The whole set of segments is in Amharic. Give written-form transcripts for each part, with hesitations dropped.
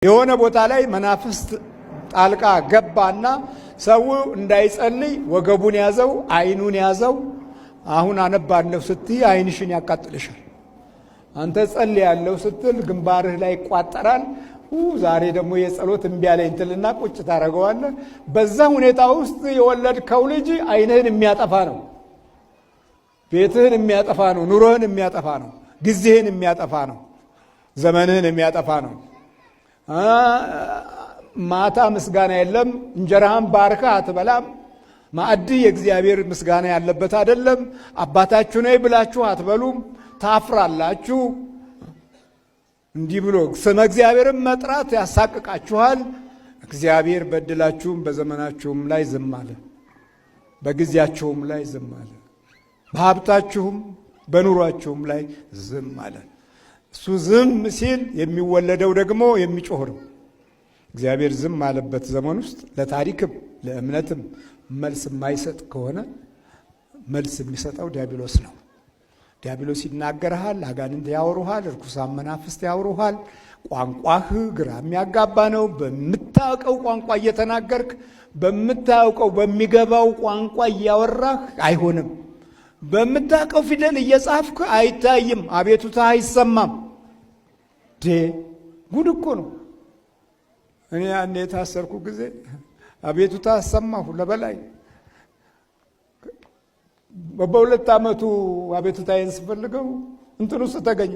የሆነ ቦታ ላይ መናፍስት ጣልቃ ገባና ሰው እንዳይጸልይ ወገቡን ያዘው፣ አይኑን ያዘው። አሁን አነባለሁ ስትይ አይንሽን ያቃጥልሻል። አንተ ጸልያለሁ ስትል ግንባርህ ላይ ይቋጠራል። ዛሬ ደግሞ የጸሎት እምቢ አለኝ ትልና ቁጭ ታደርገዋለህ። በዛ ሁኔታ ውስጥ የወለድከው ልጅ አይንህን የሚያጠፋ ነው፣ ቤትህን የሚያጠፋ ነው፣ ኑሮህን የሚያጠፋ ነው፣ ጊዜህን የሚያጠፋ ነው፣ ዘመንህን የሚያጠፋ ነው። ማታ ምስጋና የለም፣ እንጀራህን ባርከህ አትበላም። ማዕድ የእግዚአብሔር ምስጋና ያለበት አይደለም። አባታችሁ ነይ ብላችሁ አትበሉም፣ ታፍራላችሁ። እንዲህ ብሎ ስመ እግዚአብሔርን መጥራት ያሳቅቃችኋል። እግዚአብሔር በድላችሁም በዘመናችሁም ላይ ዝም አለ፣ በጊዜያችሁም ላይ ዝም አለ፣ በሀብታችሁም በኑሯችሁም ላይ ዝም አለ። እሱ ዝም ሲል የሚወለደው ደግሞ የሚጮህ ነው። እግዚአብሔር ዝም አለበት ዘመን ውስጥ ለታሪክም ለእምነትም መልስ የማይሰጥ ከሆነ መልስ የሚሰጠው ዲያብሎስ ነው። ዲያብሎስ ይናገርሃል፣ አጋንንት ያወሩሃል፣ ርኩሳን መናፍስት ያወሩሃል። ቋንቋህ ግራ የሚያጋባ ነው። በምታውቀው ቋንቋ እየተናገርክ በምታውቀው በሚገባው ቋንቋ እያወራህ አይሆንም። በምታውቀው ፊደል እየጻፍክ አይታይም፣ አቤቱታ አይሰማም። ጉድ እኮ ነው። እኔ ያኔ የታሰርኩ ጊዜ አቤቱታ አሰማሁ ለበላይ። በሁለት ዓመቱ አቤቱታዬን ስፈልገው እንትን ውስጥ ተገኘ፣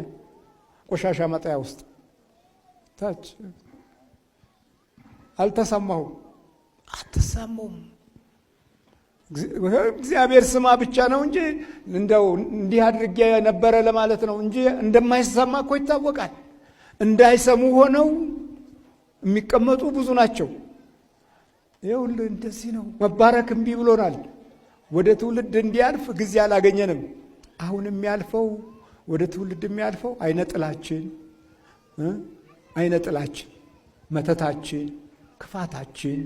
ቆሻሻ መጣያ ውስጥ ታች። አልተሰማሁም። አትሰሙም። እግዚአብሔር ስማ ብቻ ነው እንጂ እንደው እንዲህ አድርጌ ነበረ ለማለት ነው እንጂ እንደማይሰማ እኮ ይታወቃል። እንዳይሰሙ ሆነው የሚቀመጡ ብዙ ናቸው። ይኸውልህ እንደዚህ ነው። መባረክ እምቢ ብሎናል። ወደ ትውልድ እንዲያልፍ ጊዜ አላገኘንም። አሁን የሚያልፈው ወደ ትውልድ የሚያልፈው አይነጥላችን፣ መተታችን፣ ክፋታችን፣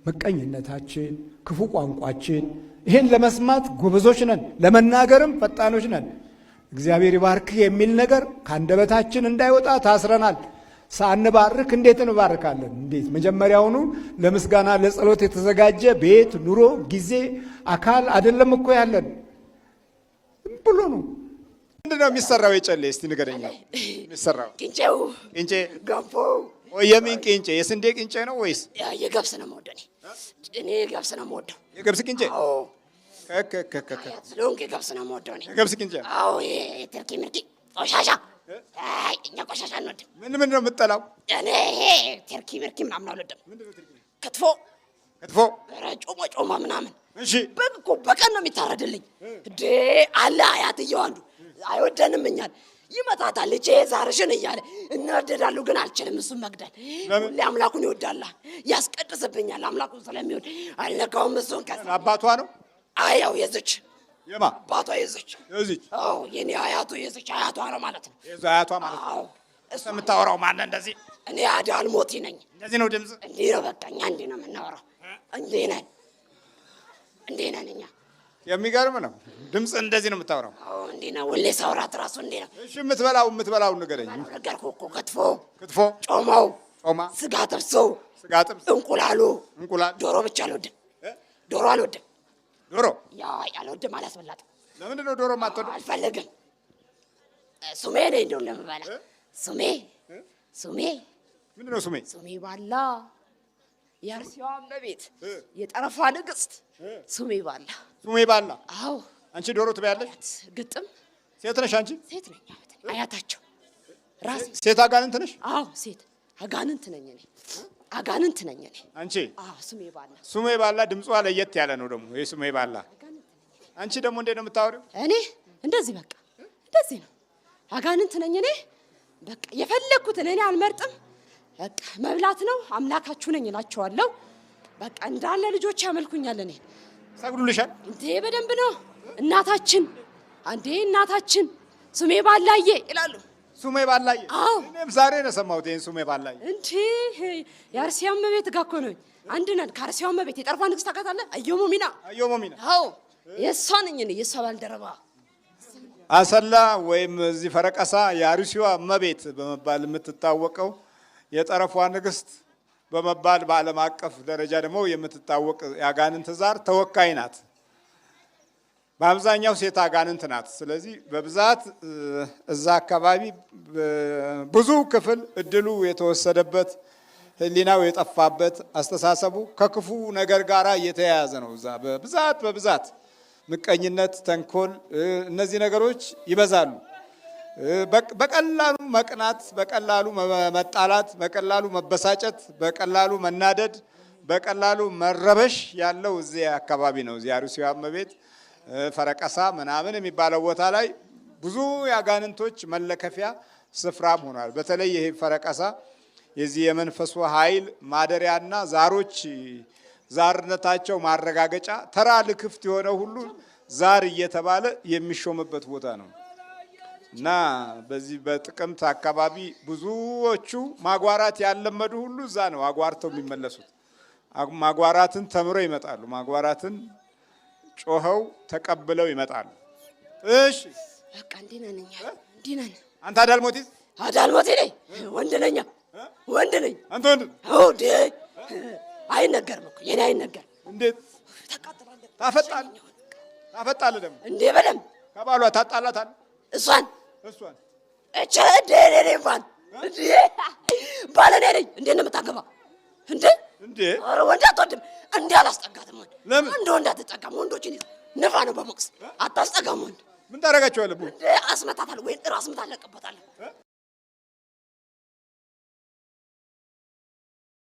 ምቀኝነታችን፣ ክፉ ቋንቋችን። ይሄን ለመስማት ጎበዞች ነን፣ ለመናገርም ፈጣኖች ነን። እግዚአብሔር ይባርክህ የሚል ነገር ከአንደበታችን እንዳይወጣ ታስረናል። ሳንባርክ እንዴት እንባርካለን? እንዴት? መጀመሪያውኑ ለምስጋና ለጸሎት የተዘጋጀ ቤት፣ ኑሮ፣ ጊዜ፣ አካል አይደለም እኮ ያለን ብሎ ነው። ምንድን ነው የሚሰራው? የጨሌ እስቲ ንገረኝ። የሚሰራው ቅንጬው፣ ቅንጬ፣ ገንፎ። የምን ቅንጬ? የስንዴ ቅንጬ ነው ወይስ የገብስ ነው የምወደው? እኔ ገብስ ነው የምወደው። የገብስ ቅንጬ? አዎ ስለሆንክ የገብስ ነው የምወደው እኔ። የገብስ ቅንጬ? አዎ። የተርኪ ምርኪ ቆሻሻ። አይ እኛ ቆሻሻ አንወድም። ምን ነው የምትጠላው? እኔ ተርኪ ምርኪ ምናምን አልወድም። ክትፎ፣ ጮማ ምናምን። እሺ በግ እኮ በቀን ነው የሚታረድልኝ እንዴ አለ አያትየው አንዱ። አይወደንም እኛን፣ ይመታታል ልጄ ዛርሽን እያለ እናደዳሉ። ግን አልችልም እሱን መግደል። ሁሌ አምላኩን ይወዳል፣ ያስቀድስብኛል። አምላኩን ስለሚወድ አልነካውም እሱን። አባቷ ነው? አያው የዘች የማ አባቷ የዘች። አዎ የኔ አያቱ የዘች አያቷ ነው ማለት ነው። የዛ አያቷ ማለት ነው። አዎ እሱ የምታወራው ማን እንደዚህ? እኔ አዳል ሞቲ ነኝ። እንደዚህ ነው ድምጽ? እንዲህ ነው በቃ። እኛ እንዲህ ነው የምናወራው። እንዲህ ነን እኛ። የሚገርም ነው። ድምጽ እንደዚህ ነው የምታወራው? አዎ እንዲህ ነው። ሁሌ ሳውራት ራሱ እንዲህ ነው። እሺ የምትበላው ንገረኝ። ነገርኩህ እኮ ክትፎ፣ ጮማ፣ ስጋ ጥብሱ፣ እንቁላል። ዶሮ ብቻ አልወድም። ዶሮ አልወድም። ዶሮ አልወድም አላስበላጥም። ለምንድን ነው ዶሮ የማትወደው? አልፈልግም። ሱሜ ነኝ እንደው ለምበላ። ሱሜ ምንድን ነው ሱሜ? ሱሜ ባላ የአርሲዋ እመቤት የጠረፋ ንግስት ሱሜ ባላ። አዎ አንቺ ዶሮ ትበያለሽ? ግጥም። ሴት ነሽ አንቺ? ሴት ነኝ። አያታቸው ራስ ሴት አጋንንት ነሽ? አዎ ሴት አጋንንት ነኝ እኔ። አንቺ? አዎ ሱሜ ባላ ድምጿ ለየት ያለ ነው ደግሞ። ይሄ ሱሜ ባላ። አንቺ ደግሞ እንዴት ነው የምታወሪው? እኔ እንደዚህ በቃ እንደዚህ ነው። አጋንንት ነኝ እኔ። በቃ የፈለኩትን እኔ አልመርጥም። በቃ መብላት ነው። አምላካችሁ ነኝ እላቸዋለሁ። በቃ እንዳለ ልጆች ያመልኩኛል። እኔ ሰግዱልሻል እንዴ? በደንብ ነው። እናታችን ሱሜ ባላዬ ይላሉ። ሱሜ ባላዬ? አዎ እኔም ዛሬ ነው የሰማሁት ይሄን ሱሜ ባላዬ። እንዴ የአርሲያ እመቤት ጋር እኮ ነው። አንድ ነን ከአርሲያ እመቤት። የጠርፋ ንግስት ታውቃታለህ? አየሞ ሚና። አዎ የእሷ ነኝ እኔ፣ የእሷ ባልደረባ። አሰላ ወይም እዚህ ፈረቀሳ የአርሲዋ እመቤት በመባል የምትታወቀው የጠረፏ ንግስት በመባል በዓለም አቀፍ ደረጃ ደግሞ የምትታወቅ የአጋንንት ዛር ተወካይ ናት። በአብዛኛው ሴት አጋንንት ናት። ስለዚህ በብዛት እዛ አካባቢ ብዙ ክፍል እድሉ የተወሰደበት ህሊናው የጠፋበት አስተሳሰቡ ከክፉ ነገር ጋር እየተያያዘ ነው። እዛ በብዛት ምቀኝነት፣ ተንኮል፣ እነዚህ ነገሮች ይበዛሉ። በቀላሉ መቅናት፣ በቀላሉ መጣላት፣ በቀላሉ መበሳጨት፣ በቀላሉ መናደድ፣ በቀላሉ መረበሽ ያለው እዚህ አካባቢ ነው። እዚህ አርሲዋ እመቤት ፈረቀሳ ምናምን የሚባለው ቦታ ላይ ብዙ የአጋንንቶች መለከፊያ ስፍራም ሆኗል። በተለይ ይሄ ፈረቀሳ የዚህ የመንፈሱ ኃይል ማደሪያና ዛሮች ዛርነታቸው ማረጋገጫ ተራ ልክፍት የሆነ ሁሉ ዛር እየተባለ የሚሾምበት ቦታ ነው እና በዚህ በጥቅምት አካባቢ ብዙዎቹ ማጓራት ያለመዱ ሁሉ እዛ ነው አጓርተው የሚመለሱት። ማጓራትን ተምረው ይመጣሉ። ማጓራትን ጮኸው ተቀብለው ይመጣሉ። እሺ በቃ እንዲህ ነን። አንተ አዳልሞቲስ? አዳልሞቲ ነኝ። ወንድ ነኝ። አንተ ወንድ? አዎ ዴ አይነገርም እኮ የኔ አይነገር። እንዴት ታፈጣለህ ደግሞ እንዴ? በደምብ ከባሏ ታጣላታለህ? እሷን እቺ ደሬ እንኳን እንዴ ባለኔ ነኝ። እንዴት ነው የምታገባው? እንዴ ኧረ ወንድ አትወድም። እንዴ አላስጠጋትም። ወንድ ለምን እንደ ወንድ አትጠጋም? ወንዶችን ንፋ ነው በሞቅስ አታስጠጋም። ወንድ ምን ታደርጋቸዋለህ? እንዴ አስመታታለህ ወይ ራስ ምታት አለቀበታለህ።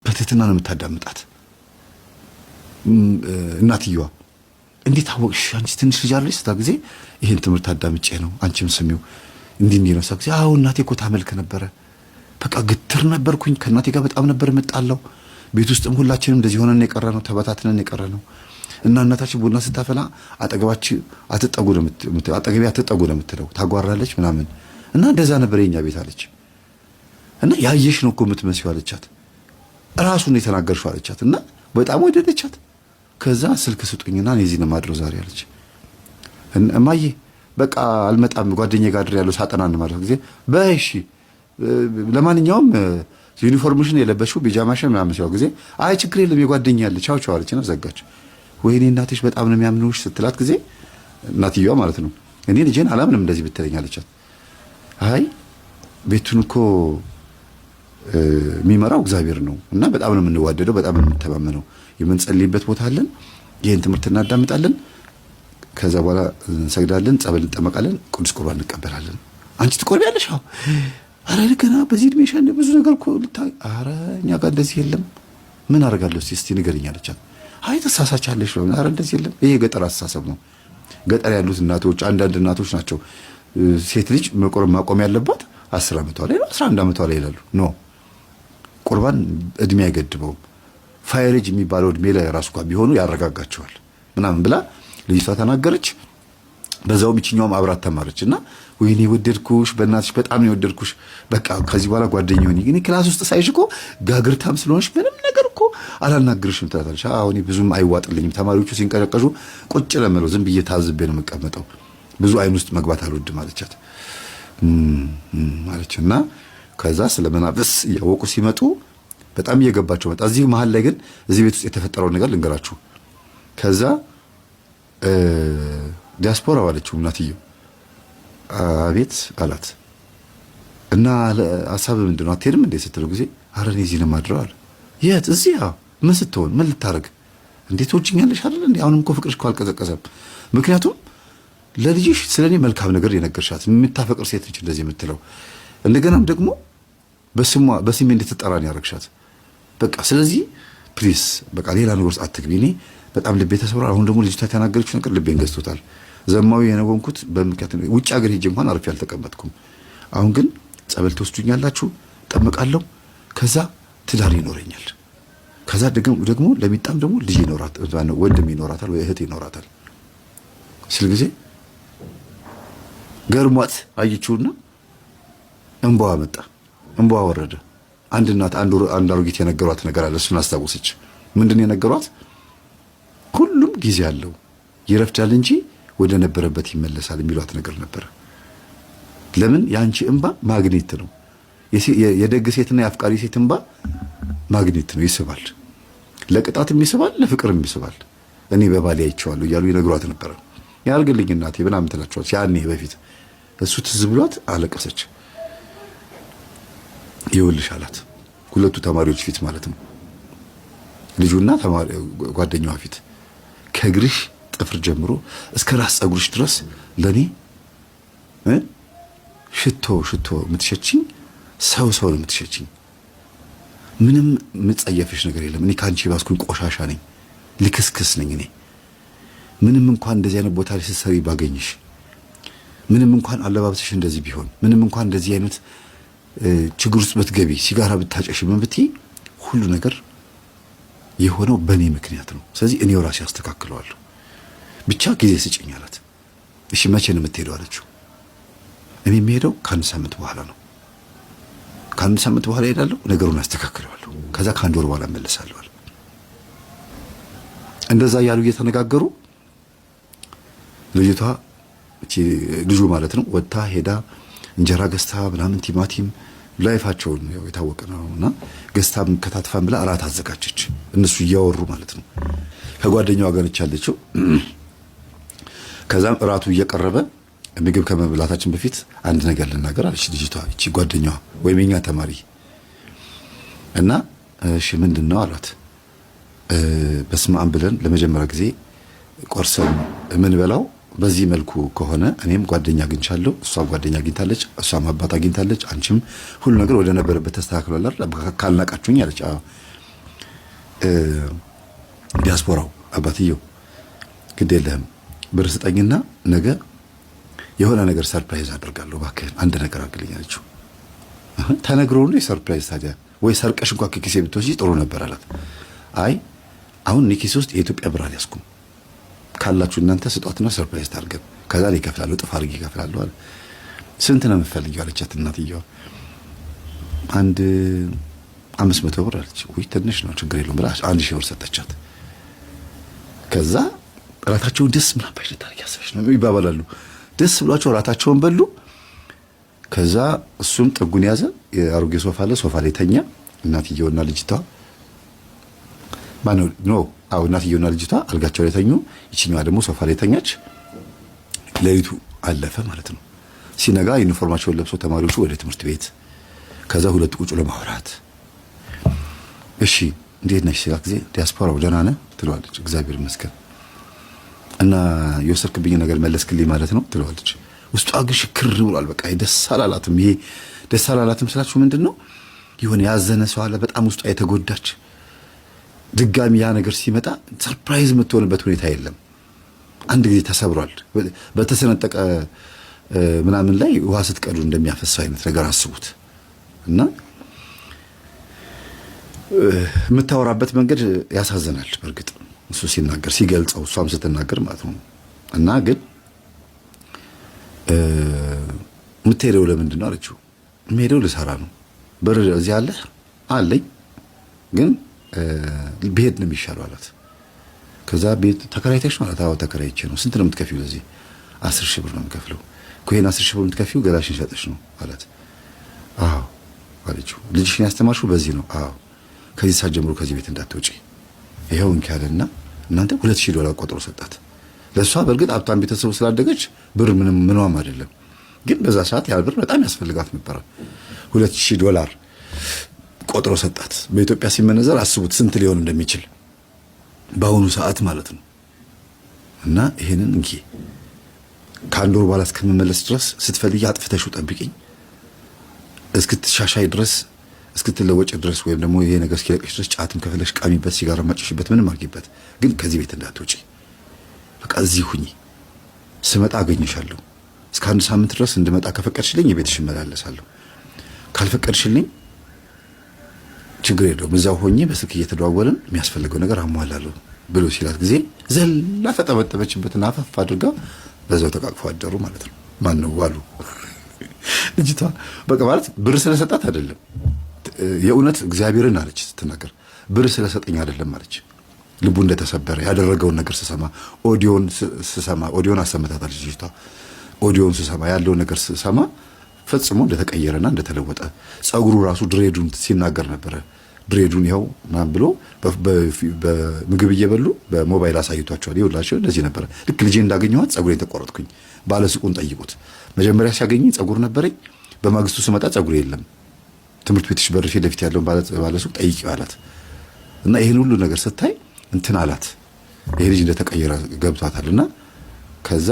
በትህትና ነው የምታዳምጣት እናትየዋ። እንዴት አወቅሽ? አንቺ ትንሽ ልጅ አይደለሽ? ስታ ጊዜ ይሄን ትምህርት አዳምጬ ነው አንቺም ስሚው እንዲህ ነው ሳ ጊዜ አዎ እናቴ እኮ ታመልክ ነበረ። በቃ ግትር ነበርኩኝ። ከእናቴ ጋር በጣም ነበር የምጣላው። ቤት ውስጥም ሁላችንም እንደዚህ ሆነን የቀረ ነው፣ ተበታትነን የቀረ ነው። እና እናታችን ቡና ስታፈላ አጠገቤ አትጠጉ ነው የምትለው፣ ታጓራለች ምናምን እና እንደዛ ነበር የኛ ቤት አለች። እና ያየሽ ነው እኮ የምትመስዪው አለቻት። ራሱን የተናገርሽው አለቻት። እና በጣም ወደደቻት። ከዛ ስልክ ስጡኝና እኔ እዚህ ነው የማድረው ዛሬ አለች። እማዬ በቃ አልመጣም ጓደኛዬ ጋር ያለው ሳጠናን ማለት ጊዜ በእሺ ለማንኛውም ዩኒፎርምሽን የለበሽው ቢጃማሽን ምናምን ሲያው ጊዜ አይ ችግር የለም የጓደኛ ያለ ቻው ቻው አለችና ዘጋች። ወይኔ እናትሽ በጣም ነው የሚያምኑሽ ስትላት ጊዜ እናትየዋ ማለት ነው እኔ ልጄን አላምንም እንደዚህ ብትለኝ አለቻት። አይ ቤቱን እኮ የሚመራው እግዚአብሔር ነው እና በጣም ነው የምንዋደደው፣ በጣም ነው የምንተማመነው። የምንጸልይበት ቦታ አለን፣ ይሄን ትምህርት እናዳምጣለን፣ ከዛ በኋላ እንሰግዳለን፣ ጸበል እንጠመቃለን፣ ቅዱስ ቁርባን እንቀበላለን። አንቺ ትቆርቢያለሽ? አዎ። አረ ገና በዚህ እድሜሽ ብዙ ነገር እኮ ልታይ። አረ እኛ ጋር እንደዚህ የለም። ምን አደርጋለሁ እስቲ ንገሪኝ አለቻት። አይ ተሳሳቻለሽ ነው። አረ እንደዚህ የለም። ይሄ ገጠር አስተሳሰብ ነው። ገጠር ያሉት እናቶች አንዳንድ እናቶች ናቸው ሴት ልጅ ማቆም ያለባት 10 ዓመቷ ላይ ነው 11 ዓመቷ ላይ ይላሉ። ኖ ቁርባን እድሜ አይገድበውም። ፋይሬጅ የሚባለው እድሜ ላይ ራሱ ጋር ቢሆኑ ያረጋጋቸዋል ምናምን ብላ ልጅቷ ተናገረች። በዛው ምችኛውም አብራት ተማረች እና ወይኔ ወደድኩሽ፣ በእናትሽ በጣም ነው ወደድኩሽ፣ በቃ ከዚህ በኋላ ጓደኛዬ ነኝ። ግን ክላስ ውስጥ ሳይሽ እኮ ጋግርታም ስለሆንሽ ምንም ነገር እኮ አላናግርሽም ትላታለች። አሁን ብዙም አይዋጥልኝም፣ ተማሪዎቹ ሲንቀረቀሹ ቁጭ ለምለው ዝም ብዬ ታዝቤ ነው የምቀመጠው፣ ብዙ አይን ውስጥ መግባት አልወድም አለቻት ማለችና ከዛ ስለመናፍስ እያወቁ ሲመጡ በጣም እየገባቸው መጣ። እዚህ መሀል ላይ ግን እዚህ ቤት ውስጥ የተፈጠረው ነገር ልንገራችሁ። ከዛ ዲያስፖራ ዋለችው እናትየው። አቤት አላት እና ሐሳብ ምንድነው አትሄድም እንዴ ስትለው ጊዜ አረ እኔ እዚህ ነው የማድረው አለ። የት? እዚህ? ምን ስትሆን ምን ልታረግ እንዴት ወጭኛለሽ አይደል እንዴ? አሁንም እኮ ፍቅርሽ እኮ አልቀዘቀዘም። ምክንያቱም ለልጅሽ ስለኔ መልካም ነገር የነገርሻት የምታፈቅር ሴት ነች እንደዚህ የምትለው። እንደገናም ደግሞ በስሜ እንድትጠራን ያረግሻት። በቃ ስለዚህ ፕሊስ በቃ ሌላ ነገር ውስጥ አትግቢ። እኔ በጣም ልቤ ተሰብሯል። አሁን ደግሞ ልጅቷ የተናገረችው ነገር ልቤን ገዝቶታል። ዘማዊ የነወንኩት በምክንያት ውጭ ሀገር ሄጄ እንኳን አርፌ አልተቀመጥኩም። አሁን ግን ጸበል ትወስዱኛላችሁ፣ ጠመቃለሁ፣ ከዛ ትዳር ይኖረኛል። ከዛ ደግሞ ለሚጣም ደግሞ ልጅ ይኖራታል፣ ወንድም ይኖራታል ወይ እህት ይኖራታል ስል ጊዜ ገርሟት አየችውና እንባዋ መጣ፣ እንባዋ ወረደ። አንድ እናት አንድ አሮጊት የነገሯት ነገር አለ። እሱን አስታወሰች። ምንድን የነገሯት? ሁሉም ጊዜ አለው ይረፍዳል እንጂ ወደ ነበረበት ይመለሳል የሚሏት ነገር ነበር። ለምን? ያንቺ እንባ ማግኔት ነው። የደግ ሴትና የአፍቃሪ ሴት እንባ ማግኔት ነው፣ ይስባል። ለቅጣትም ይስባል፣ ለፍቅርም ይስባል። እኔ በባሌ አይቼዋለሁ እያሉ ይነግሯት ነበረ። ያርግልኝ እናቴ ምናምን ትላቸዋለች። ያኔ በፊት እሱ ትዝ ብሏት አለቀሰች። ይኸውልሽ አላት፣ ሁለቱ ተማሪዎች ፊት ማለት ነው፣ ልጁና ጓደኛዋ ፊት ከእግርሽ ጥፍር ጀምሮ እስከ ራስ ፀጉርሽ ድረስ ለኔ ሽቶ የምትሸችኝ ሰው ነው የምትሸችኝ። ምንም የምጸየፍሽ ነገር የለም። እኔ ከአንቺ ባስኩኝ ቆሻሻ ነኝ፣ ልክስክስ ነኝ እኔ። ምንም እንኳን እንደዚህ አይነት ቦታ ላይ ስትሰሪ ባገኝሽ፣ ምንም እንኳን አለባበስሽ እንደዚህ ቢሆን፣ ምንም እንኳን እንደዚህ አይነት ችግር ውስጥ ብትገቢ፣ ሲጋራ ብታጨሽ፣ ምን ብትይ፣ ሁሉ ነገር የሆነው በእኔ ምክንያት ነው። ስለዚህ እኔው ራሴ አስተካክለዋለሁ። ብቻ ጊዜ ስጭኝ አላት። እሺ መቼ ነው የምትሄደው አለችው። እኔ የሚሄደው ከአንድ ሳምንት በኋላ ነው። ከአንድ ሳምንት በኋላ እሄዳለሁ፣ ነገሩን አስተካክለዋለሁ። ከዛ ከአንድ ወር በኋላ እመለሳለሁ አለ። እንደዛ እያሉ እየተነጋገሩ ልጅቷ ልጁ ማለት ነው ወጥታ ሄዳ እንጀራ ገዝታ ምናምን ቲማቲም ላይፋቸውን ያው የታወቀ ነውና ገዝታም ከታትፋም ብላ እራት አዘጋጀች። እነሱ እያወሩ ማለት ነው። ከጓደኛዋ ጋር ያለችው። ከዛም እራቱ እየቀረበ ምግብ ከመብላታችን በፊት አንድ ነገር ልናገር አለች ልጅቷ፣ እቺ ጓደኛዋ ወይም የኛ ተማሪ እና እሺ ምንድነው አሏት። በስመ አብ ብለን ለመጀመሪያ ጊዜ ቆርሰን የምንበላው በዚህ መልኩ ከሆነ እኔም ጓደኛ አግኝቻለሁ፣ እሷም ጓደኛ አግኝታለች፣ እሷም አባት አግኝታለች፣ አንቺም ሁሉ ነገር ወደ ነበረበት ተስተካክሏል አይደል ካልናቃችሁኝ አለች። ዲያስፖራው አባትየው ግድ የለህም ብር ስጠኝና ነገ የሆነ ነገር ሰርፕራይዝ አድርጋለሁ፣ እባክህን አንድ ነገር አድርግልኝ አለችው። ተነግሮ ነው ሰርፕራይዝ ታዲያ? ወይ ሰርቀሽ እንኳን ከኪሴ ብትወስጂ ጥሩ ነበር አላት። አይ አሁን ኪሴ ውስጥ የኢትዮጵያ ብር አልያዝኩም፣ ካላችሁ እናንተ ስጧትና ሰርፕራይዝ ታርገን፣ ከዛ ላይ ይከፍላሉ፣ ጥፍ አድርጌ ይከፍላለሁ አለ። ስንት ነው የምትፈልጊው አለቻት እናትየዋ። አንድ 500 ብር አለች። ውይ ትንሽ ነው ችግር የለውም ብላ 1000 ብር ሰጠቻት። ከዛ ራታቸውን ደስ ምን አባሽ ልታረጊ ያሰብሽ ነው ይባባላሉ። ደስ ብሏቸው ራታቸውን በሉ። ከዛ እሱም ጥጉን ያዘ። የአሮጌ ሶፋ አለ፣ ሶፋ ላይ ተኛ። እናትየውና ልጅቷ እናትየውና ልጅቷ አልጋቸው ላይ ተኙ። ይችኛዋ ደግሞ ሶፋ ላይ ተኛች። ሌሊቱ አለፈ ማለት ነው። ሲነጋ ዩኒፎርማቸውን ለብሶ ተማሪዎቹ ወደ ትምህርት ቤት፣ ከዛ ሁለት ቁጭ ለማውራት። እሺ እንዴት ነሽ ሲላት ጊዜ ዲያስፖራው ደህና ነህ ትለዋለች። እግዚአብሔር ይመስገን። እና የወሰድክብኝ ነገር መለስክልኝ ማለት ነው ትለዋለች። ውስጧ ግን ሽክር ብሏል። በቃ ደስ አላላትም። ይሄ ደስ አላላትም ስላችሁ ምንድነው የሆነ ያዘነ ሰው አለ፣ በጣም ውስጧ የተጎዳች። ድጋሚ ያ ነገር ሲመጣ ሰርፕራይዝ የምትሆንበት ሁኔታ የለም። አንድ ጊዜ ተሰብሯል። በተሰነጠቀ ምናምን ላይ ውሃ ስትቀዱ እንደሚያፈሰው አይነት ነገር አስቡት። እና የምታወራበት መንገድ ያሳዝናል። በእርግጥ እሱ ሲናገር ሲገልጸው፣ እሷም ስትናገር ማለት ነው። እና ግን የምትሄደው ለምንድን ነው አለችው። የምሄደው ልሰራ ነው። ብር እዚህ አለ አለኝ፣ ግን ብሄድ ነው የሚሻለው አላት። ከዛ ቤት ተከራይተሽ ነው አላት። አዎ ተከራይቼ ነው። ስንት ነው የምትከፊው ለዚህ? 10 ሺህ ብር ነው የምከፍለው። ኮይን 10 ሺህ ብር የምትከፊው ገላሽን ሸጠሽ ነው አላት። አዎ አለችው። ልጅሽን ያስተማርሽው በዚህ ነው? አዎ። ከዚህ ሰዓት ጀምሮ ከዚህ ቤት እንዳትወጪ ይሄው እንካለና እናንተ $2000 ቆጥሮ ሰጣት። ለሷ በእርግጥ ሀብታም ቤተሰብ ስላደገች ብር ምንም አይደለም፣ ግን በዛ ሰዓት ያ ብር በጣም ያስፈልጋት ነበር። $2000 ቆጥሮ ሰጣት። በኢትዮጵያ ሲመነዘር አስቡት ስንት ሊሆን እንደሚችል በአሁኑ ሰዓት ማለት ነው። እና ይሄንን እንኪ ከአንድ ወር በኋላ እስከምመለስ ድረስ ስትፈልጊ አጥፍተሽው ጠብቂኝ፣ እስክትሻሻይ ድረስ እስክትለወጭ ድረስ፣ ወይም ደግሞ ይሄ ነገር እስኪለቅሽ ድረስ ጫትም ከፈለሽ ቃሚበት፣ ሲጋራ ማጭሽበት፣ ምንም አድርጊበት፣ ግን ከዚህ ቤት እንዳትወጪ። በቃ እዚህ ሁኚ። ስመጣ አገኝሻለሁ። እስከ 1 ሳምንት ድረስ እንድመጣ ከፈቀድሽልኝ የቤትሽ እመላለሳለሁ፣ ካልፈቀድሽልኝ ችግር የለውም እዛው ሆኜ በስልክ እየተደዋወልን የሚያስፈልገው ነገር አሟላለሁ ብሎ ሲላት ጊዜ ዘላ ተጠበጠበችበትና አፈፍ አድርጋ በዛው ተቃቅፎ አደሩ ማለት ነው። ማን ነው ዋሉ ልጅቷ። በቃ ማለት ብር ስለሰጣት አይደለም፣ የእውነት እግዚአብሔርን አለች ስትናገር፣ ብር ስለሰጠኝ አይደለም አለች። ልቡ እንደተሰበረ ያደረገውን ነገር ስሰማ፣ ኦዲዮን አሰምታታለች ልጅቷ። ኦዲዮን ስሰማ ያለውን ነገር ስሰማ ፈጽሞ እንደተቀየረና እንደተለወጠ ጸጉሩ ራሱ ድሬዱን ሲናገር ነበረ። ድሬዱን ይኸው ምናምን ብሎ በምግብ እየበሉ በሞባይል አሳይቷቸዋል። ይኸውላችሁ እንደዚህ ነበረ። ልክ ልጄ እንዳገኘኋት ጸጉሬን ተቆረጥኩኝ። ባለሱቁን ጠይቁት። መጀመሪያ ሲያገኘኝ ጸጉር ነበረኝ። በማግስቱ ስመጣ ጸጉር የለም። ትምህርት ቤትሽ በር ፊት ለፊት ያለውን ባለሱቅ ጠይቂው አላት። እና ይህን ሁሉ ነገር ስታይ እንትን አላት። ይሄ ልጅ እንደተቀየረ ገብቷታልና ከዛ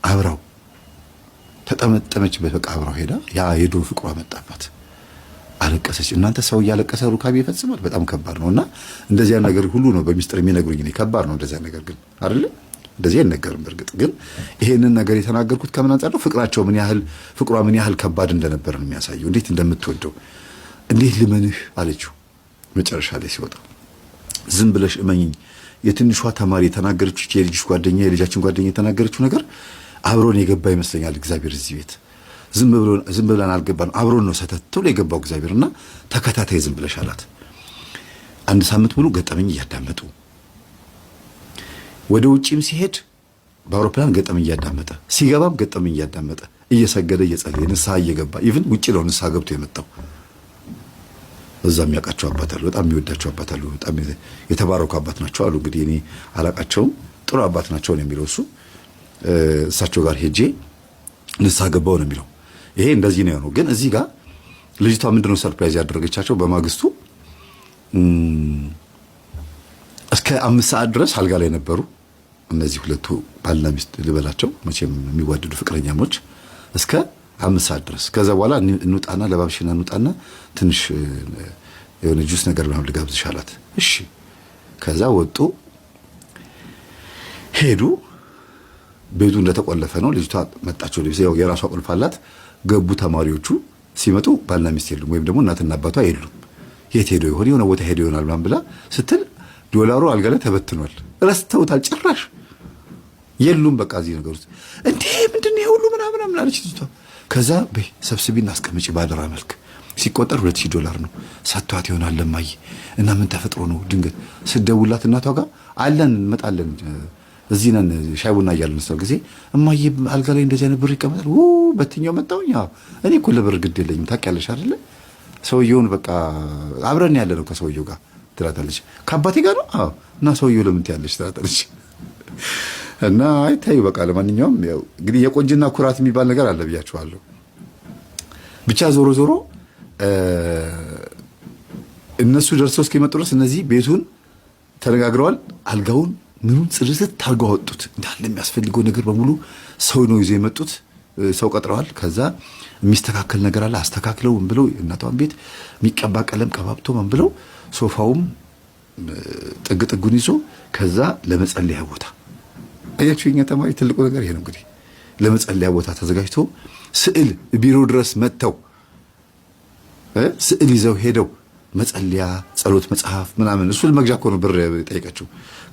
አብራው ተጠመጠመችበት። በቃ አብራው ሄዳ ያ የድሮ ፍቅሯ መጣባት። አለቀሰች። እናንተ ሰው እያለቀሰ ሩካቤ ይፈጽማል? በጣም ከባድ ነውና እንደዚያ ነገር ሁሉ ነው በሚስጥር የሚነግሩኝ። እኔ ከባድ ነው እንደዚያ ነገር ግን አይደለ እንደዚህ አይነገርም። በእርግጥ ግን ይሄንን ነገር የተናገርኩት ከምን አንጻር ነው? ፍቅራቸው ምን ያህል ፍቅሯ ምን ያህል ከባድ እንደነበር ነው የሚያሳየው። እንዴት እንደምትወደው እንዴት ልመንህ አለችው። መጨረሻ ላይ ሲወጣ ዝም ብለሽ እመኝኝ የትንሿ ተማሪ የተናገረችው የልጃችን ጓደኛ የተናገረችው ነገር አብሮን የገባ ይመስለኛል። እግዚአብሔር እዚህ ቤት ዝም ብለን አልገባን፣ አብሮን ነው ሰተት ብሎ የገባው እግዚአብሔርና ተከታታይ ዝም ብለሽ አላት። አንድ ሳምንት ሙሉ ገጠመኝ እያዳመጡ ወደ ውጪም ሲሄድ በአውሮፕላን ገጠመኝ እያዳመጠ ሲገባም ገጠመኝ እያዳመጠ እየሰገደ እየጸለየ ንስሐ እየገባ ኢቭን ውጪ ነው ንስሐ ገብቶ የመጣው። እዛ የሚያውቃቸው አባት አሉ፣ በጣም የሚወዳቸው አባት አሉ፣ በጣም የተባረኩ አባት ናቸው አሉ። እንግዲህ እኔ አላቃቸውም፣ ጥሩ አባት ናቸው ነው የሚለው እሱ። እሳቸው ጋር ሄጄ ንስሐ ገባው ነው የሚለው። ይሄ እንደዚህ ነው የሆነው። ግን እዚህ ጋር ልጅቷ ምንድነው ሰርፕራይዝ ያደረገቻቸው? በማግስቱ እስከ 5 ሰዓት ድረስ አልጋ ላይ ነበሩ። እነዚህ ሁለቱ ባልና ሚስት ልበላቸው መቼም የሚዋደዱ ፍቅረኛሞች እስከ 5 ሰዓት ድረስ። ከዛ በኋላ እንውጣና ለባብሽና እንውጣና ትንሽ የሆነ ጁስ ነገር ምናምን ልጋብዝሽ አላት። እሺ። ከዛ ወጡ ሄዱ። ቤቱ እንደተቆለፈ ነው። ልጅቷ መጣቸው። ያው የራሷ ቁልፍ አላት። ገቡ። ተማሪዎቹ ሲመጡ ባልና ሚስት የሉም፣ ወይም ደግሞ እናትና አባቷ የሉም። የት ሄዶ ይሆን? የሆነ ቦታ ሄዶ ይሆናል ምናምን ብላ ስትል ዶላሩ አልጋ ላይ ተበትኗል። ረስተውታል ጭራሽ የሉም። በቃ እዚህ ነገር ውስጥ እንዴ ምንድነው ይሄ ሁሉ ምናምን አለች ልጅቷ። ከዛ በይ ሰብስቢና አስቀምጪ ባደራ መልክ ሲቆጠር $2000 ነው። ሰጥቷት ይሆናል ለማይ እና ምን ተፈጥሮ ነው? ድንገት ስደውላት እናቷ ጋር አለን እንመጣለን እዚህ ነን ሻይ ቡና እያልን ነው ጊዜ እማዬ አልጋ ላይ እንደዚህ አይነት ብር ይቀመጣል? በትኛው መጣውኝ። እኔ እኮ ለብር ግድ የለኝም ታውቂያለሽ አይደለ? ሰውየውን በቃ አብረን ያለ ነው ከሰውየው ጋር ትላታለች። ከአባቴ ጋር ነው? አዎ። እና ሰውየው ለምን ትያለሽ ትላታለች። እና አይታዩ በቃ ለማንኛውም ያው እንግዲህ የቆንጅና ኩራት የሚባል ነገር አለ ብያችኋለሁ። ብቻ ዞሮ ዞሮ እነሱ ደርሰው እስኪመጡ ድረስ እነዚህ ቤቱን ተነጋግረዋል። አልጋውን ምኑን ጽድት ታርገው አወጡት። እንዳለ የሚያስፈልገው ነገር በሙሉ ሰው ነው ይዘው የመጡት። ሰው ቀጥረዋል። ከዛ የሚስተካከል ነገር አለ አስተካክለው ምን ብለው እናቷን ቤት የሚቀባ ቀለም ቀባብቶ ምን ብለው ሶፋውም ጥጉን ይዞ ከዛ ለመጸለያ ቦታ አያችሁ። የኛ ተማሪ ትልቁ ነገር ይሄ ነው እንግዲህ። ለመጸለያ ቦታ ተዘጋጅቶ ስዕል ቢሮ ድረስ መጥተው ስዕል ይዘው ሄደው መጸለያ ጸሎት መጽሐፍ ምናምን እሱ መግዣ እኮ ነው ብር ጠይቀችው።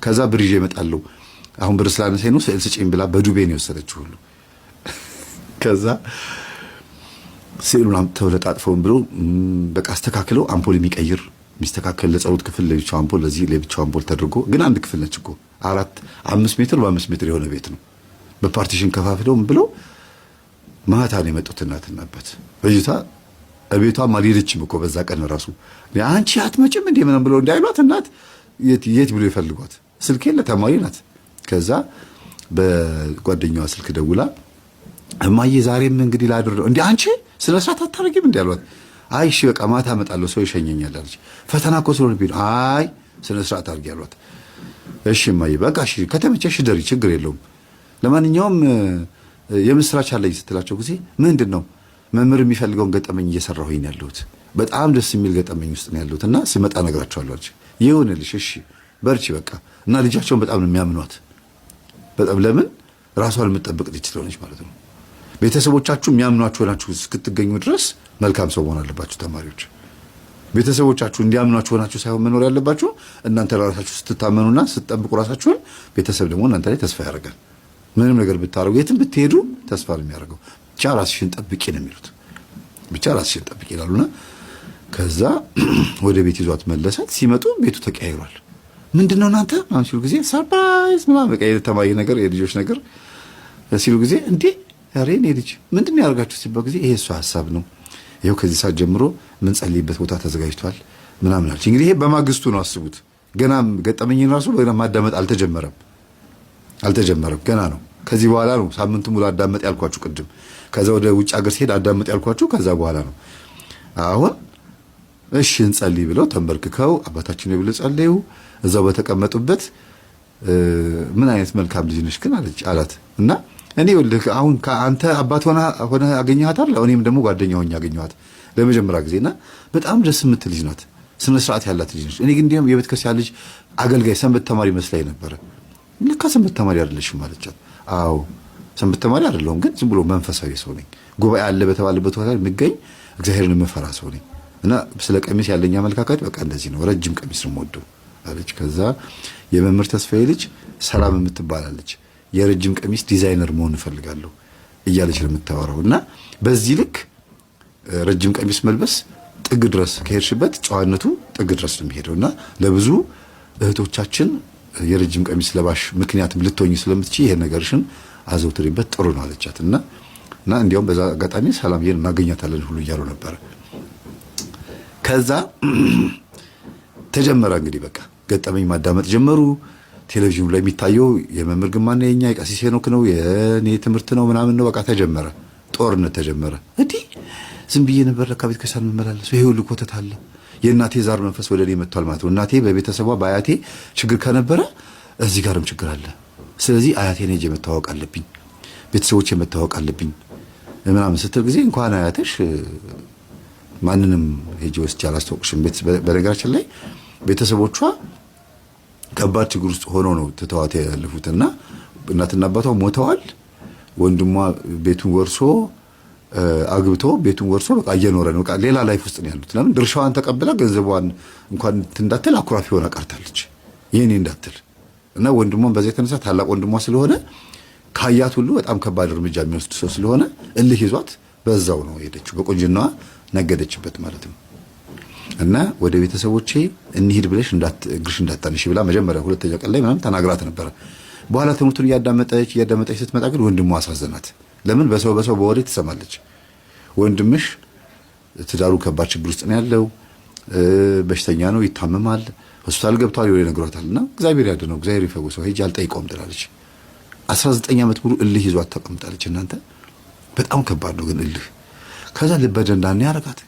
ከዛ ብር ይዤ እመጣለሁ አሁን ብር ስላነሰኝ ነው ስዕል ስጪኝ ብላ በዱቤ ነው የወሰደችው ሁሉ። ከዛ ስዕሉን አምጥተው ለጣጥፈውን ብለው በቃ አስተካክለው አምፖል የሚቀይር የሚስተካከል ለጸሎት ክፍል ለብቻው አምፖል ለዚህ ለብቻው አምፖል ተደርጎ ግን አንድ ክፍል ነች እኮ 5 ሜትር በ5 ሜትር የሆነ ቤት ነው። በፓርቲሽን ከፋፍለው ብለው ማታ ነው የመጡት እናትና አባት። ልጅቷ እቤቷ ማልሄደችም እኮ በዛ ቀን ራሱ አንቺ አትመጭም እንዴ ምናምን ብለው እንዳይሏት እናት የት ብሎ ይፈልጓት። ስልክ የለ ተማሪ ናት። ከዛ በጓደኛዋ ስልክ ደውላ እማዬ ዛሬም እንግዲህ ላድር ነው እንዴ አንቺ ስለ ሰዓት አታረጊም እንዴ አሏት። አይ እሺ በቃ ማታ እመጣለሁ ሰው ይሸኘኛል አለች። ፈተና እኮ ስለሆነ ቢል አይ ስለ ሰዓት አድርጊ አሏት። እሺ እማዬ በቃ እሺ ከተመቸሽ ደሪ ችግር የለውም ለማንኛውም የምስራች አለኝ ስትላቸው ጊዜ ምንድን ነው መምህር የሚፈልገውን ገጠመኝ እየሰራሁኝ ያለሁት በጣም ደስ የሚል ገጠመኝ ውስጥ ነው ያለሁት እና ስመጣ እነግራቸዋለሁ አለች። ይሁንልሽ እሺ በርቺ በቃ እና ልጃቸውን በጣም ነው የሚያምኗት። በጣም ለምን ራሷን የምትጠብቅ ልጅ ስለሆነች ማለት ነው። ቤተሰቦቻችሁ የሚያምኗችሁ ሆናችሁ እስክትገኙ ድረስ መልካም ሰው መሆን አለባችሁ ተማሪዎች። ቤተሰቦቻችሁ እንዲያምኗችሁ ሆናችሁ ሳይሆን መኖር ያለባችሁ እናንተ ለራሳችሁ ስትታመኑና ስትጠብቁ ራሳችሁን፣ ቤተሰብ ደግሞ እናንተ ላይ ተስፋ ያደርጋል። ምንም ነገር ብታረጉ የትም ብትሄዱ ተስፋ ነው የሚያደርገው። ብቻ ራስሽን ጠብቂ ነው የሚሉት። ብቻ ራስሽን ጠብቂ ይላሉና ከዛ ወደ ቤት ይዟት መለሳት። ሲመጡ ቤቱ ተቀያይሯል። ምንድነው እናንተ ምናምን ሲሉ ጊዜ ሰርፕራይዝ ምናምን በቃ የተማሪ ነገር የልጆች ነገር ሲሉ ጊዜ እንዴ ኧረ እኔ ልጅ ምንድን ያደርጋችሁ ሲባል ጊዜ ይሄ እሱ ሐሳብ ነው፣ ይሄው ከዚህ ሰዓት ጀምሮ ምን ጸልይበት ቦታ ተዘጋጅቷል ምናምን አለች። እንግዲህ ይሄ በማግስቱ ነው አስቡት። ገናም ገጠመኝን ራሱ ገና ማዳመጥ አልተጀመረም ገና ነው። ከዚህ በኋላ ነው ሳምንቱ ሙሉ አዳመጥ ያልኳችሁ ቅድም። ከዛ ወደ ውጭ ሀገር ሲሄድ አዳመጥ ያልኳችሁ ከዛ በኋላ ነው። አሁን እሺ እንጸልይ ብለው ተንበርክከው አባታችን ነው ብለው ጸለዩ። እዛው በተቀመጡበት ምን አይነት መልካም ልጅ ነሽ ግን አላት እና እኔ አሁን ከአንተ አባት ሆነ አገኘሃት አይደል? እኔም ደግሞ ጓደኛ ሆኜ አገኘኋት ለመጀመሪያ ጊዜና በጣም ደስ የምትል ልጅ ናት። ስነ ስርዓት ያላት ልጅ ነች። እኔ ግን እንዲያውም የቤተ ክርስቲያን ልጅ አገልጋይ ሰንበት ተማሪ መስላኝ ነበረ። ለካ ሰንበት ተማሪ አይደለሽም አለቻት። አዎ ሰንበት ተማሪ አይደለሁም፣ ግን ዝም ብሎ መንፈሳዊ ሰው ነኝ። ጉባኤ አለ በተባለበት ቦታ የሚገኝ እግዚአብሔርን የምፈራ ሰው ነኝ እና ስለ ቀሚስ ያለኝ አመለካከት በቃ እንደዚህ ነው፣ ረጅም ቀሚስ ነው የምወደው አለች። ከዛ የመምህር ተስፋዬ ልጅ ሰላም የምትባላለች የረጅም ቀሚስ ዲዛይነር መሆን እፈልጋለሁ እያለች ነው የምታወራው። እና በዚህ ልክ ረጅም ቀሚስ መልበስ ጥግ ድረስ ከሄድሽበት ጨዋነቱ ጥግ ድረስ ነው የሚሄደው እና ለብዙ እህቶቻችን የረጅም ቀሚስ ለባሽ ምክንያትም ልትሆኚ ስለምትችይ ይሄ ነገርሽን አዘውትሪበት ጥሩ ነው አለቻት። እና እንዲያውም በዛ አጋጣሚ ሰላምዬን እናገኛታለን ሁሉ እያሉ ነበረ። ከዛ ተጀመረ እንግዲህ በቃ ገጠመኝ ማዳመጥ ጀመሩ። ቴሌቪዥኑ ላይ የሚታየው የመምህር ግርማና የኛ የቀሲስ ሄኖክ ነው፣ የኔ ትምህርት ነው ምናምን ነው። በቃ ተጀመረ፣ ጦርነት ተጀመረ። እንዲህ ዝም ብዬ ነበር ለካ ቤተ ክርስቲያን መመላለስ። ይሄ ሁሉ ኮተት አለ። የእናቴ ዛር መንፈስ ወደ እኔ መጥቷል ማለት ነው። እናቴ በቤተሰቧ በአያቴ ችግር ከነበረ እዚህ ጋርም ችግር አለ። ስለዚህ አያቴን ሄጄ መታወቅ አለብኝ፣ ቤተሰቦቼ መታወቅ አለብኝ ምናምን ስትል ጊዜ እንኳን አያተሽ ማንንም ሄጄ ወስጄ አላስተዋውቅሽም። በነገራችን ላይ ቤተሰቦቿ ከባድ ችግር ውስጥ ሆኖ ነው ትተዋት ያለፉትና እናትና አባቷ ሞተዋል። ወንድሟ ቤቱን ወርሶ አግብቶ ቤቱን ወርሶ በቃ እየኖረ ነው። በቃ ሌላ ላይፍ ውስጥ ነው ያሉት። ለምን ድርሻዋን ተቀብላ ገንዘቧን እንኳን እንዳትል አኩራፊ ሆና ቀርታለች። ይሄኔ እንዳትል እና ወንድሟን በዛ የተነሳ ታላቅ ወንድሟ ስለሆነ ካያት ሁሉ በጣም ከባድ እርምጃ የሚወስድ ሰው ስለሆነ እልህ ይዟት በዛው ነው ሄደችው። በቁንጅናዋ ነገደችበት ማለት ነው። እና ወደ ቤተሰቦቼ እንሂድ ብለሽ እግርሽ እንዳታነሺ ብላ መጀመሪያ ሁለተኛ ቀን ላይ ምናምን ተናግራት ነበረ። በኋላ ትምህርቱን እያዳመጠች ስትመጣ ግን ወንድሟ አሳዘናት። ለምን በሰው በወሬ ትሰማለች። ወንድምሽ ትዳሩ ከባድ ችግር ውስጥ ነው ያለው፣ በሽተኛ ነው፣ ይታመማል፣ ሆስፒታል ገብቷል ይወሬ ነግሯታል። እና እግዚአብሔር ያድነው፣ እግዚአብሔር ይፈውሰው፣ ሂጅ አልጠይቀውም ትላለች። 19 ዓመት ሙሉ እልህ ይዟት ተቀምጣለች። እናንተ በጣም ከባድ ነው ግን እልህ። ከዛ ልበ ደንዳና ያረጋት፣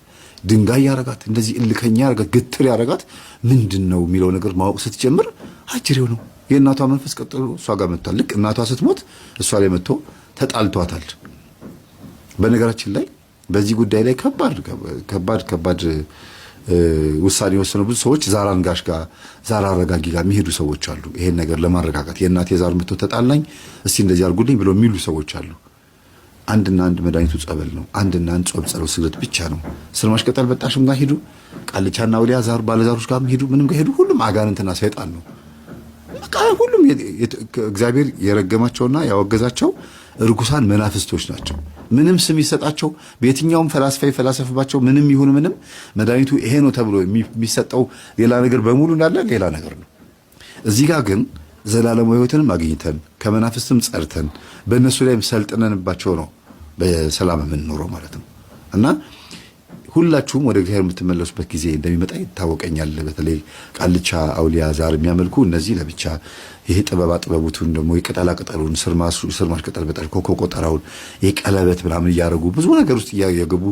ድንጋይ ያረጋት፣ እንደዚህ እልከኛ ያረጋት፣ ግትር ያረጋት ምንድን ነው የሚለው ነገር ማወቅ ስትጀምር አጅሬው ነው የእናቷ መንፈስ ቀጥሎ እሷ ጋር መጥቷል። ልክ እናቷ ስትሞት እሷ ላይ መጥቶ ተጣልቷታል። በነገራችን ላይ በዚህ ጉዳይ ላይ ከባድ ውሳኔ የወሰኑ ብዙ ሰዎች ዛራ አንጋሽ ጋር ዛራ አረጋጊ ጋር የሚሄዱ ሰዎች አሉ። ይሄን ነገር ለማረጋጋት የእናቴ ዛር መጥቶ ተጣላኝ እስቲ እንደዚህ አድርጉልኝ ብሎ የሚሉ ሰዎች አሉ። አንድና አንድ መድኃኒቱ ጸበል ነው። አንድና አንድ ጾም፣ ጸሎት፣ ስግደት ብቻ ነው። ስርማሽ ቅጠል በጣሽም ጋር ሂዱ፣ ቃልቻና ወሊያ ዛር ባለዛሮች ጋር ሂዱ፣ ምንም ጋር ሂዱ፣ ሁሉም አጋንንትና ሰይጣን ነው። በቃ ሁሉም እግዚአብሔር የረገማቸውና ያወገዛቸው ርኩሳን መናፍስቶች ናቸው። ምንም ስም ይሰጣቸው፣ በየትኛውም ፈላስፋ ይፈላሰፍባቸው፣ ምንም ይሁን ምንም መድኃኒቱ ይሄ ነው ተብሎ የሚሰጠው ሌላ ነገር በሙሉ እንዳለ ሌላ ነገር ነው። እዚህ ጋር ግን ዘላለማዊ ሕይወትንም አግኝተን ከመናፍስትም ጸርተን በእነሱ ላይም ሰልጥነንባቸው ነው በሰላም የምንኖረው ማለት ነው። እና ሁላችሁም ወደ እግዚአብሔር የምትመለሱበት ጊዜ እንደሚመጣ ይታወቀኛል። በተለይ ቃልቻ፣ አውሊያ፣ ዛር የሚያመልኩ እነዚህ ለብቻ ይሄ ጥበቡቱን ደግሞ የቅጠላ ቅጠሉን ስርማሽ ቅጠል በጠል ኮኮ ቆጠራውን የቀለበት ምናምን እያደረጉ ብዙ ነገር ውስጥ እየገቡ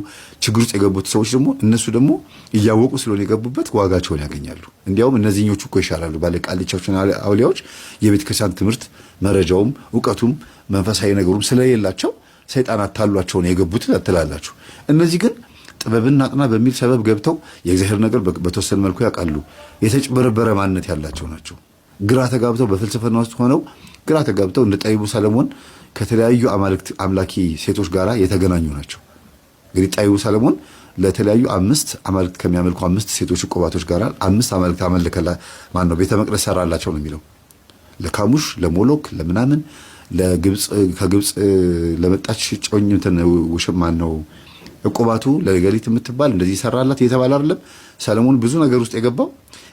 ችግር ውስጥ የገቡት ሰዎች ደግሞ እነሱ ደግሞ እያወቁ ስለሆነ የገቡበት ዋጋቸውን ያገኛሉ። እንዲያውም እነዚህኞቹ እኮ ይሻላሉ። ባለ ቃልቻዎችና አውሊያዎች የቤተ ክርስቲያን ትምህርት መረጃውም እውቀቱም መንፈሳዊ ነገሩም ስለሌላቸው ሰይጣናት ታሏቸውን የገቡት ትላላችሁ። እነዚህ ግን ጥበብን አጥና በሚል ሰበብ ገብተው የእግዚአብሔር ነገር በተወሰነ መልኩ ያውቃሉ። የተጭበረበረ ማንነት ያላቸው ናቸው። ግራ ተጋብተው በፍልስፍና ውስጥ ሆነው ግራ ተጋብተው እንደ ጠቢቡ ሰለሞን ከተለያዩ አምላኪ ሴቶች ጋር የተገናኙ ናቸው። እንግዲህ ጠቢቡ ሰለሞን ለተለያዩ 5 አማልክት ከሚያመልኩ 5 ሴቶች ቁባቶች ጋር 5 አማልክት አመለከላ ማን ነው ቤተ መቅደስ ሰራላቸው ነው የሚለው። ለካሙሽ፣ ለሞሎክ፣ ለምናምን ከግብጽ ለመጣች ጮኝ እንትን ውሽም ማን ነው ዕቁባቱ ለገሊት የምትባል እንደዚህ ሰራላት እየተባለ አይደለም። ሰለሞን ብዙ ነገር ውስጥ የገባው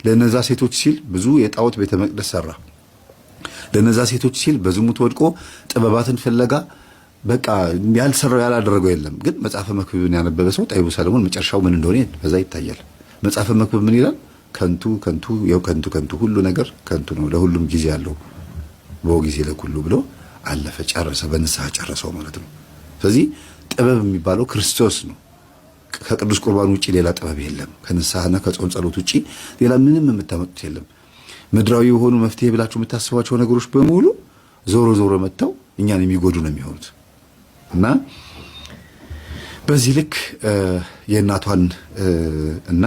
ለነዛ ሴቶች ሲል ብዙ የጣዖት ቤተ መቅደስ ሰራ። ለነዛ ሴቶች ሲል በዝሙት ወድቆ ጥበባትን ፍለጋ በቃ ያልሰራው ያላደረገው የለም። ግን መጽሐፈ መክብብን ያነበበ ሰው ጠቢቡ ሰለሞን መጨረሻው ምን እንደሆነ በዛ ይታያል። መጽሐፈ መክብብ ምን ይላል? ከንቱ ከንቱ ከንቱ ሁሉ ነገር ከንቱ ነው፣ ለሁሉም ጊዜ አለው፣ በጊዜ ለኩሉ ብሎ አለፈ፣ ጨረሰ፣ በንስሐ ጨረሰው ማለት ነው። ስለዚህ ጥበብ የሚባለው ክርስቶስ ነው። ከቅዱስ ቁርባን ውጪ ሌላ ጥበብ የለም። ከንስሐና ከጾም ጸሎት ውጪ ሌላ ምንም የምታመጡት የለም። ምድራዊ የሆኑ መፍትሄ ብላችሁ የምታስቧቸው ነገሮች በሙሉ ዞሮ መጥተው እኛን የሚጎዱ ነው የሚሆኑት እና በዚህ ልክ የእናቷን እና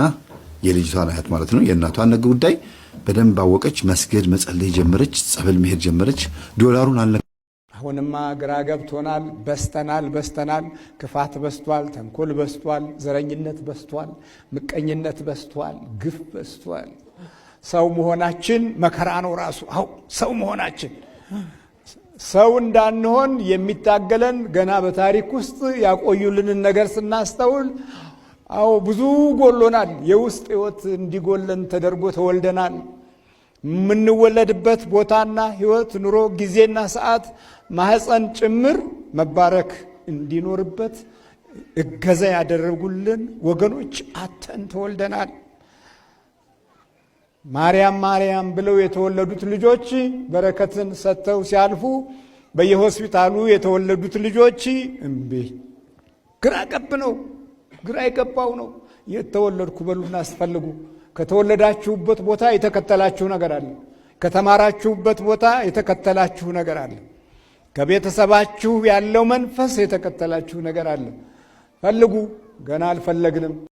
የልጅቷን አያት ማለት ነው የእናቷን ጉዳይ በደንብ አወቀች። መስገድ መጸለይ ጀመረች። ጸበል መሄድ ጀመረች። ዶላሩን አለ። አሁንማ ግራ ገብቶናል። በስተናል። ክፋት በስቷል፣ ተንኮል በስቷል፣ ዘረኝነት በስቷል፣ ምቀኝነት በስቷል፣ ግፍ በስቷል። ሰው መሆናችን መከራ ነው ራሱ። ሰው መሆናችን ሰው እንዳንሆን የሚታገለን ገና በታሪክ ውስጥ ያቆዩልንን ነገር ስናስተውል ብዙ ጎሎናል። የውስጥ ሕይወት እንዲጎለን ተደርጎ ተወልደናል። የምንወለድበት ቦታና ሕይወት፣ ኑሮ፣ ጊዜና ሰዓት፣ ማህፀን ጭምር መባረክ እንዲኖርበት እገዛ ያደረጉልን ወገኖች አተን ተወልደናል። ማርያም ብለው የተወለዱት ልጆች በረከትን ሰጥተው ሲያልፉ በየሆስፒታሉ የተወለዱት ልጆች እምቢ ግራ የገባው ነው። የተወለድኩ በሉና አስፈልጉ። ከተወለዳችሁበት ቦታ የተከተላችሁ ነገር አለ። ከተማራችሁበት ቦታ የተከተላችሁ ነገር አለ። ከቤተሰባችሁ ያለው መንፈስ የተከተላችሁ ነገር አለ። ፈልጉ። ገና አልፈለግንም።